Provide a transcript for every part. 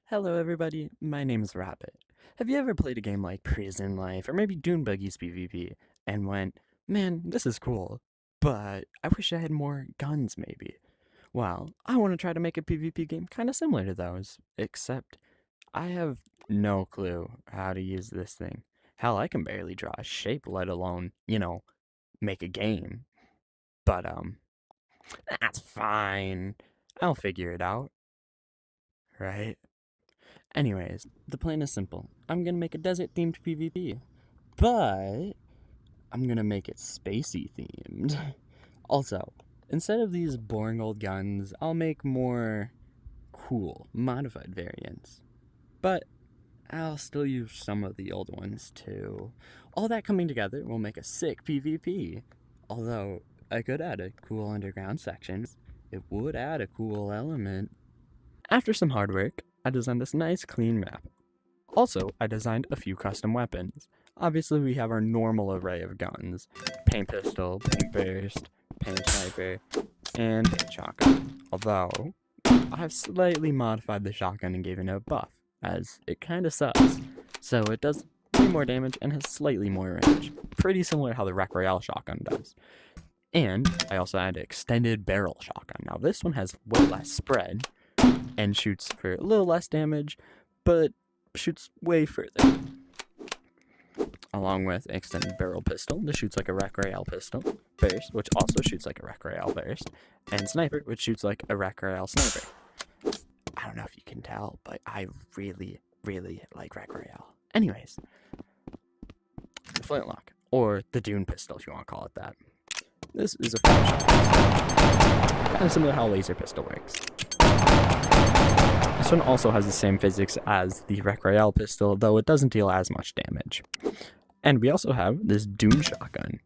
Hello everybody, my name is Rabbit. Have you ever played a game like Prison Life or maybe Dune Buggy's PvP and went, man, this is cool, but I wish I had more guns maybe? Well, I want to try to make a PvP game kind of similar to those, except I have no clue how to use this thing. Hell, I can barely draw a shape, let alone, make a game. But, that's fine. I'll figure it out, right? Anyways, the plan is simple. I'm gonna make a desert-themed PvP, but I'm gonna make it spacey themed. Also, instead of these boring old guns, I'll make more cool, modified variants. But I'll still use some of the old ones too. All that coming together will make a sick PvP. Although, I could add a cool underground section. It would add a cool element. After some hard work, I designed this nice clean map. Also, I designed a few custom weapons. Obviously, we have our normal array of guns: paint pistol, paint burst, paint sniper, and paint shotgun. Although, I have slightly modified the shotgun and given it a buff, as it kinda sucks. So it does way more damage and has slightly more range. Pretty similar to how the Rec Royale shotgun does. And I also added extended barrel shotgun. Now this one has way less spread and shoots for a little less damage, but shoots way further. Along with extended barrel pistol, this shoots like a Rec Royale pistol, burst, which also shoots like a Rec Royale burst, and sniper, which shoots like a Rec Royale sniper. I don't know if you can tell, but I really, really like Rec Royale. Anyways, the flintlock, or the Dune pistol if you want to call it that. This is a kind of similar to how a laser pistol works. This one also has the same physics as the Rec Royale pistol, though it doesn't deal as much damage. And we also have this Dune shotgun.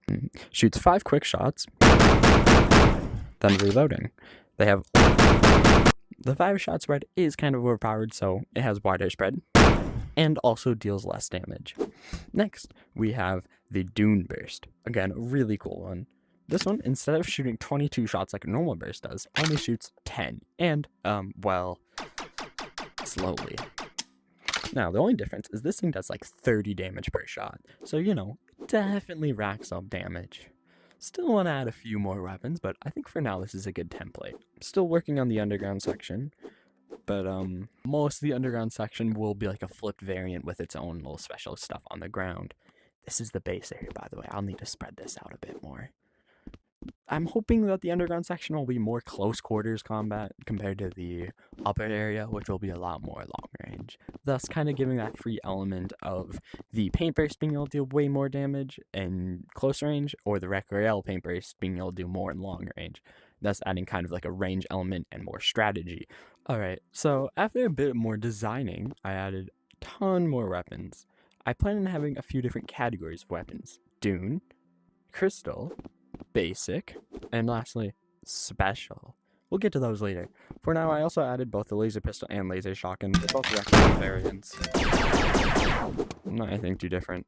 Shoots 5 quick shots, then reloading. They have the 5-shot spread is kind of overpowered, so it has wider spread, and also deals less damage. Next, we have the Dune burst. Again, a really cool one. This one, instead of shooting 22 shots like a normal burst does, only shoots 10, and, slowly. Now, the only difference is this thing does like 30 damage per shot, so, definitely racks up damage. Still want to add a few more weapons, but I think for now this is a good template. Still working on the underground section, but most of the underground section will be like a flipped variant with its own little special stuff on the ground. This is the base area, by the way. I'll need to spread this out a bit more. I'm hoping that the underground section will be more close quarters combat compared to the upper area, which will be a lot more long range, thus kind of giving that free element of the paint burst being able to do way more damage in close range, or the Rec Royale paint burst being able to do more in long range, thus adding kind of like a range element and more strategy. Alright, so after a bit more designing, I added a ton more weapons. I plan on having a few different categories of weapons: Dune, Crystal, Basic, and lastly, Special. We'll get to those later. For now, I also added both the laser pistol and laser shotgun. They're both recommended variants. Not anything too different.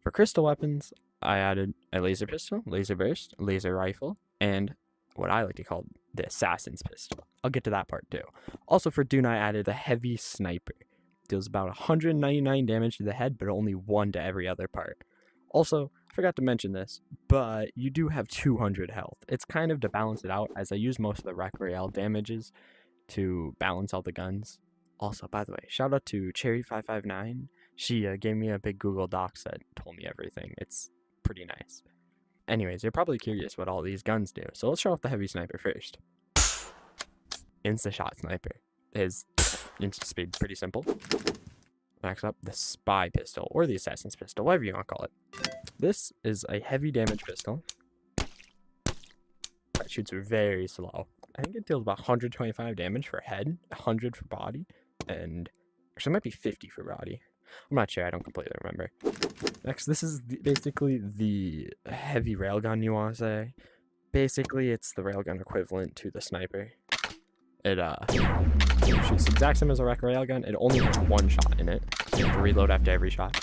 For crystal weapons, I added a laser pistol, laser burst, laser rifle, and what I like to call the assassin's pistol. I'll get to that part too. Also for Dune, I added a heavy sniper. Deals about 199 damage to the head, but only 1 to every other part. Also, I forgot to mention this, but you do have 200 health. It's kind of to balance it out, as I use most of the Rec Royale damages to balance all the guns. Also, by the way, shout out to Cherry559. She gave me a big Google Docs that told me everything. It's pretty nice. Anyways, you're probably curious what all these guns do, so let's show off the heavy sniper first. Insta-shot sniper is instant speed, pretty simple. Next up, the spy pistol, or the assassin's pistol, whatever you want to call it. This is a heavy damage pistol that shoots very slow. I think it deals about 125 damage for head, 100 for body, and actually it might be 50 for body. I'm not sure, I don't completely remember. Next, this is basically the heavy railgun, you want to say. Basically, it's the railgun equivalent to the sniper. It shoots the exact same as a Rec Royale gun. It only has 1 shot in it, so you have to reload after every shot.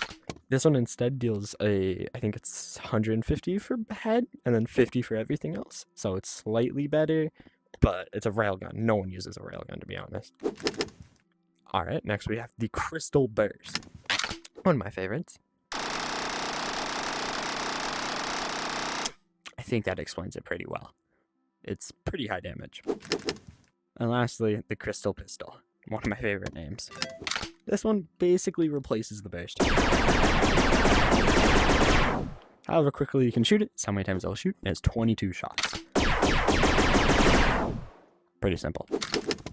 This one instead deals I think it's 150 for head, and then 50 for everything else. So it's slightly better, but it's a railgun. No one uses a railgun, to be honest. Alright, next we have the Crystal Burst. One of my favorites. I think that explains it pretty well. It's pretty high damage. And lastly, the Crystal Pistol. One of my favorite names. This one basically replaces the burst. However quickly you can shoot it, it's how many times it'll shoot. It has 22 shots. Pretty simple.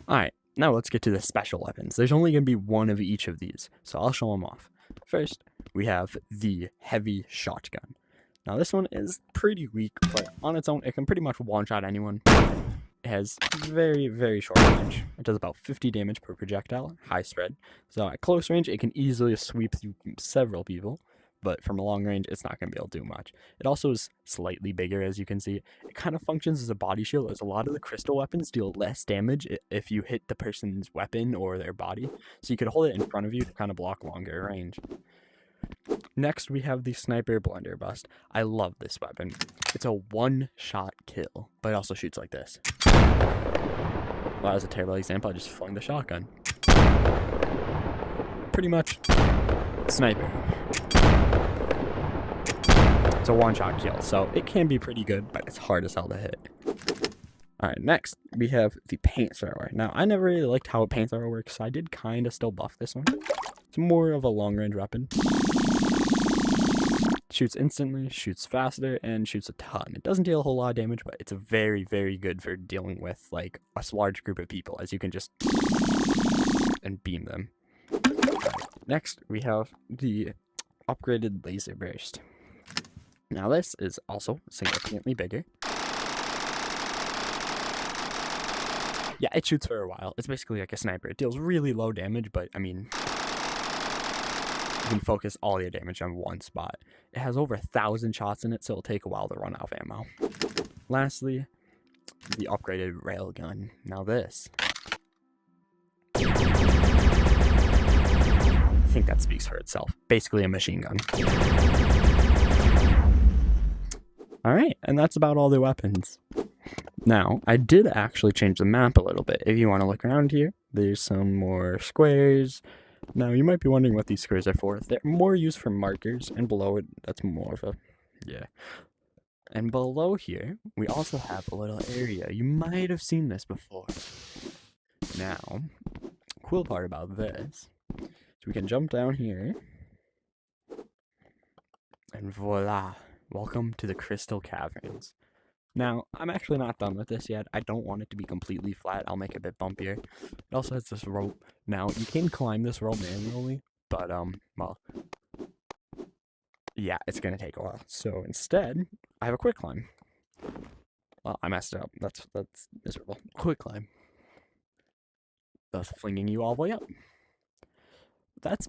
Alright, now let's get to the special weapons. There's only going to be one of each of these, so I'll show them off. First, we have the Heavy Shotgun. Now this one is pretty weak, but on its own, it can pretty much one-shot anyone. It has very, very short range. It does about 50 damage per projectile, high spread. So at close range, it can easily sweep through several people, but from a long range, it's not going to be able to do much. It also is slightly bigger, as you can see. It kind of functions as a body shield, as a lot of the crystal weapons deal less damage if you hit the person's weapon or their body. So you could hold it in front of you to kind of block longer range. Next, we have the Sniper Blunderbuss. I love this weapon. It's a one-shot kill, but it also shoots like this. Well, that was a terrible example. I just flung the shotgun. Pretty much sniper. It's a one-shot kill, so it can be pretty good, but it's hard as hell to hit. Alright, next, we have the Paint Thrower. Now, I never really liked how a Paint Thrower works, so I did kind of still buff this one. It's more of a long-range weapon. Shoots instantly, shoots faster, and shoots a ton. It doesn't deal a whole lot of damage, but it's very, very good for dealing with, like, a large group of people, as you can just and beam them. Next, we have the upgraded Laser Burst. Now, this is also significantly bigger. Yeah, it shoots for a while. It's basically like a sniper. It deals really low damage, but, I mean, you can focus all your damage on one spot. It has over 1,000 shots in it, so it'll take a while to run out of ammo. Lastly, the upgraded Railgun. Now this. I think that speaks for itself. Basically a machine gun. Alright, and that's about all the weapons. Now, I did actually change the map a little bit. If you want to look around here, there's some more squares. Now, you might be wondering what these squares are for. They're more used for markers, and below it, that's more of a, yeah. And below here, we also have a little area. You might have seen this before. Now, cool part about this, is we can jump down here, and voila, welcome to the Crystal Caverns. Now, I'm actually not done with this yet. I don't want it to be completely flat. I'll make it a bit bumpier. It also has this rope. Now, you can climb this rope manually, but, well, yeah, it's going to take a while. So, instead, I have a quick climb. Well, I messed it up. That's miserable. Quick climb. Thus flinging you all the way up. That's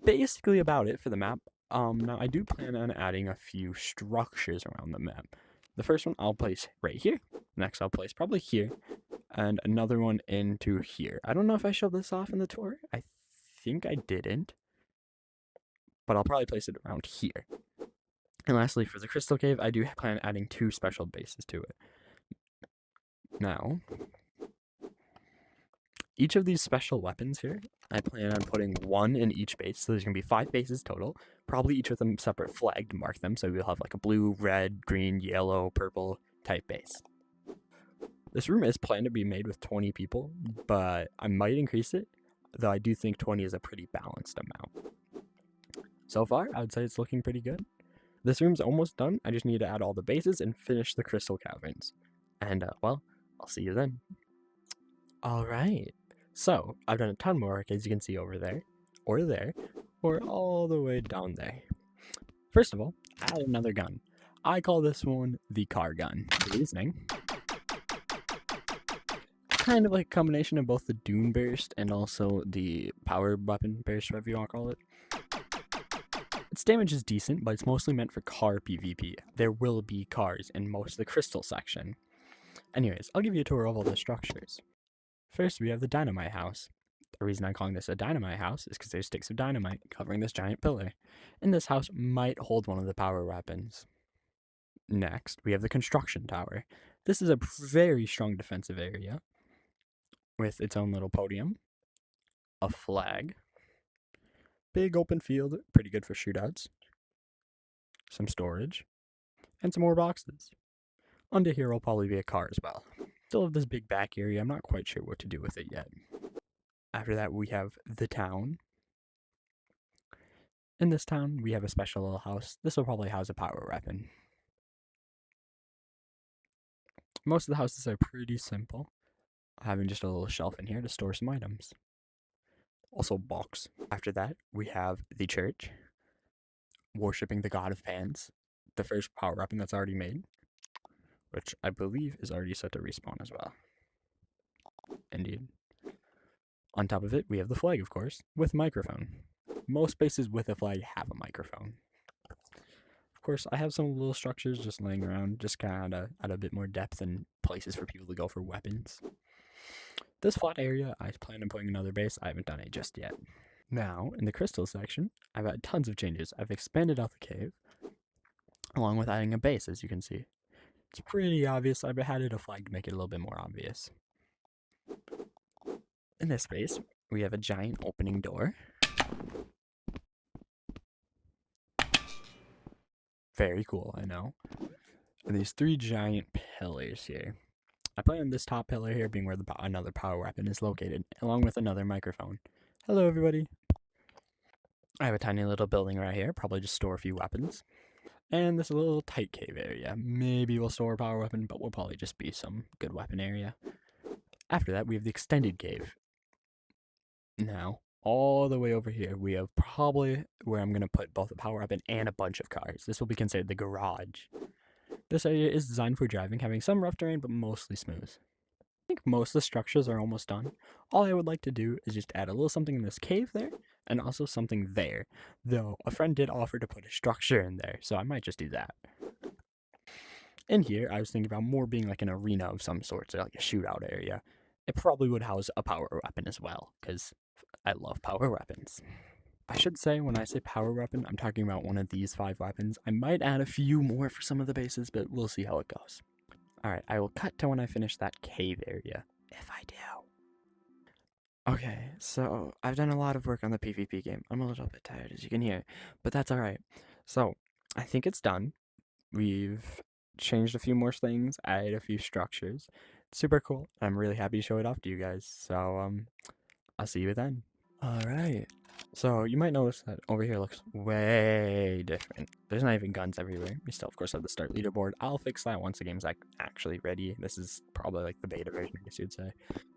basically about it for the map. Now, I do plan on adding a few structures around the map. The first one I'll place right here. Next I'll place probably here. And another one into here. I don't know if I showed this off in the tour. I think I didn't. But I'll probably place it around here. And lastly, for the Crystal Cave, I do plan on adding 2 special bases to it. Now, each of these special weapons here, I plan on putting 1 in each base. So there's going to be 5 bases total. Probably each with a separate flag to mark them. So we'll have like a blue, red, green, yellow, purple type base. This room is planned to be made with 20 people, but I might increase it. Though I do think 20 is a pretty balanced amount. So far, I would say it's looking pretty good. This room's almost done. I just need to add all the bases and finish the Crystal Caverns. And, well, I'll see you then. Alright. So, I've done a ton more work, as you can see over there, or all the way down there. First of all, add another gun. I call this one the car gun. The reasoning, kind of like a combination of both the Dune Burst and also the Power Weapon Burst, whatever you want to call it. Its damage is decent, but it's mostly meant for car PvP. There will be cars in most of the crystal section. Anyways, I'll give you a tour of all the structures. First, we have the dynamite house. The reason I'm calling this a dynamite house is because there's sticks of dynamite covering this giant pillar. And this house might hold one of the power weapons. Next, we have the construction tower. This is a very strong defensive area with its own little podium, a flag, big open field, pretty good for shootouts, some storage, and some more boxes. Under here will probably be a car as well. Still have this big back area. I'm not quite sure what to do with it yet. After that, we have the town. In this town, we have a special little house. This will probably house a power weapon. Most of the houses are pretty simple, having just a little shelf in here to store some items. Also, box. After that, we have the church, worshipping the god of pans, the first power weapon that's already made, which I believe is already set to respawn as well. Indeed. On top of it, we have the flag, of course, with microphone. Most bases with a flag have a microphone. Of course, I have some little structures just laying around, just kind of add a bit more depth and places for people to go for weapons. This flat area, I plan on putting another base. I haven't done it just yet. Now, in the crystal section, I've had tons of changes. I've expanded out the cave, along with adding a base, as you can see. It's pretty obvious. I've added a flag to make it a little bit more obvious. In this space, we have a giant opening door. Very cool, I know. And these 3 giant pillars here. I plan on this top pillar here being where another power weapon is located, along with another microphone. Hello, everybody. I have a tiny little building right here, probably just store a few weapons. And this little tight cave area. Maybe we'll store a power weapon, but will probably just be some good weapon area. After that, we have the extended cave. Now, all the way over here, we have probably where I'm going to put both a power weapon and a bunch of cars. This will be considered the garage. This area is designed for driving, having some rough terrain, but mostly smooth. I think most of the structures are almost done. All I would like to do is just add a little something in this cave there, and also something there. Though, a friend did offer to put a structure in there, so I might just do that. In here, I was thinking about more being like an arena of some sort, so like a shootout area. It probably would house a power weapon as well, because I love power weapons. I should say, when I say power weapon, I'm talking about one of these 5 weapons. I might add a few more for some of the bases, but we'll see how it goes. Alright, I will cut to when I finish that cave area, if I do. Okay, so I've done a lot of work on the PvP game. I'm a little bit tired, as you can hear, but that's alright. So, I think it's done. We've changed a few more things, added a few structures. It's super cool. I'm really happy to show it off to you guys. So, I'll see you then. Alright. So, you might notice that over here looks way different. There's not even guns everywhere. We still, of course, have the start leaderboard. I'll fix that once the game's actually ready. This is probably like the beta version, I guess you'd say.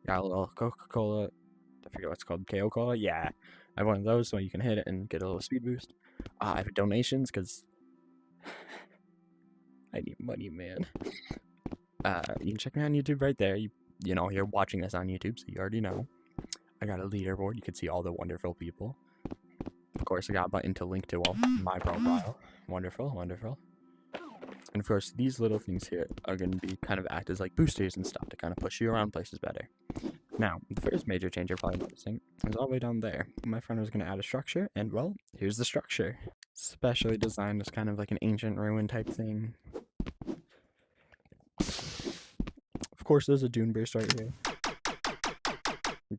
Got a little Coca-Cola. I forget what's called. KO Cola? Yeah. I have one of those so you can hit it and get a little speed boost. I have donations because I need money, man. You can check me on YouTube right there. You know, you're watching this on YouTube, so you already know. I got a leaderboard. You can see all the wonderful people. Of course, I got a button to link to my profile. Wonderful, wonderful. And of course, these little things here are going to be kind of act as like boosters and stuff to kind of push you around places better. Now, the first major change you're probably noticing is all the way down there. My friend was going to add a structure, and well, here's the structure. Specially designed as kind of like an ancient ruin type thing. Of course, there's a dune burst right here.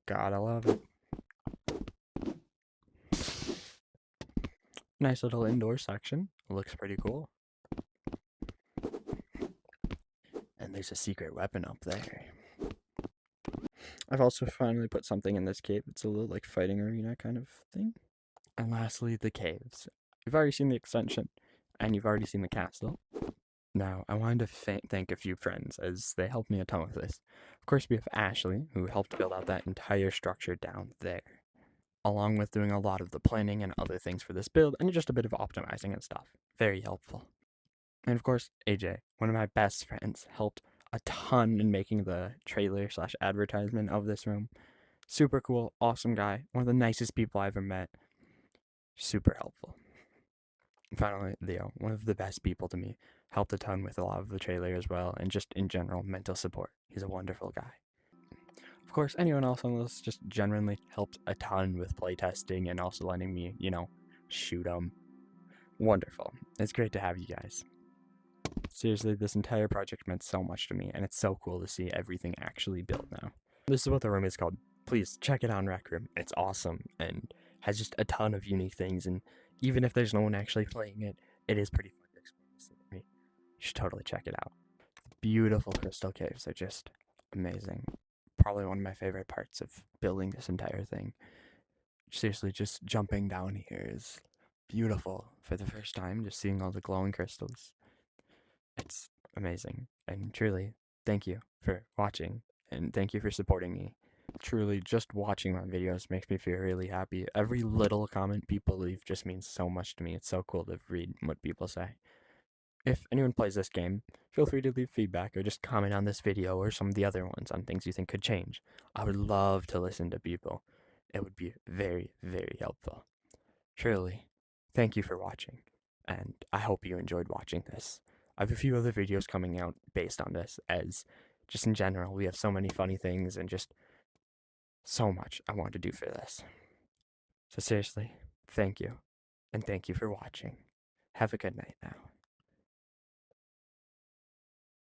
Gotta love it. Nice little indoor section. Looks pretty cool. And there's a secret weapon up there. I've also finally put something in this cave. It's a little like fighting arena kind of thing. And lastly, the caves. You've already seen the extension, and you've already seen the castle. Now, I wanted to thank a few friends as they helped me a ton with this. Of course, we have Ashley, who helped build out that entire structure down there, along with doing a lot of the planning and other things for this build, and just a bit of optimizing and stuff. Very helpful. And of course, AJ, one of my best friends, helped a ton in making the trailer / advertisement of this room. Super cool, awesome guy, one of the nicest people I ever met. Super helpful. And finally, Leo, one of the best people to me, helped a ton with a lot of the trailer as well, and just in general, mental support. He's a wonderful guy. Of course, anyone else on this just genuinely helped a ton with playtesting and also letting me, you know, shoot them. Wonderful. It's great to have you guys. Seriously, this entire project meant so much to me, and it's so cool to see everything actually built now. This is what the room is called. please check it out in Rec Room. It's awesome and has just a ton of unique things. And even if there's no one actually playing it, it is pretty fun to explore the scenery. You should totally check it out. Beautiful crystal caves are just amazing. Probably one of my favorite parts of building this entire thing. Seriously, just jumping down here is beautiful for the first time, just seeing all the glowing crystals. It's amazing. And truly, thank you for watching and thank you for supporting me. Truly, just watching my videos makes me feel really happy. Every little comment people leave just means so much to me. It's so cool to read what people say. If anyone plays this game, feel free to leave feedback or just comment on this video or some of the other ones on things you think could change. I would love to listen to people. It would be very, very helpful. Surely, thank you for watching, and I hope you enjoyed watching this. I have a few other videos coming out based on this, as just in general, we have so many funny things and just so much I want to do for this. So seriously, thank you, and thank you for watching. Have a good night now.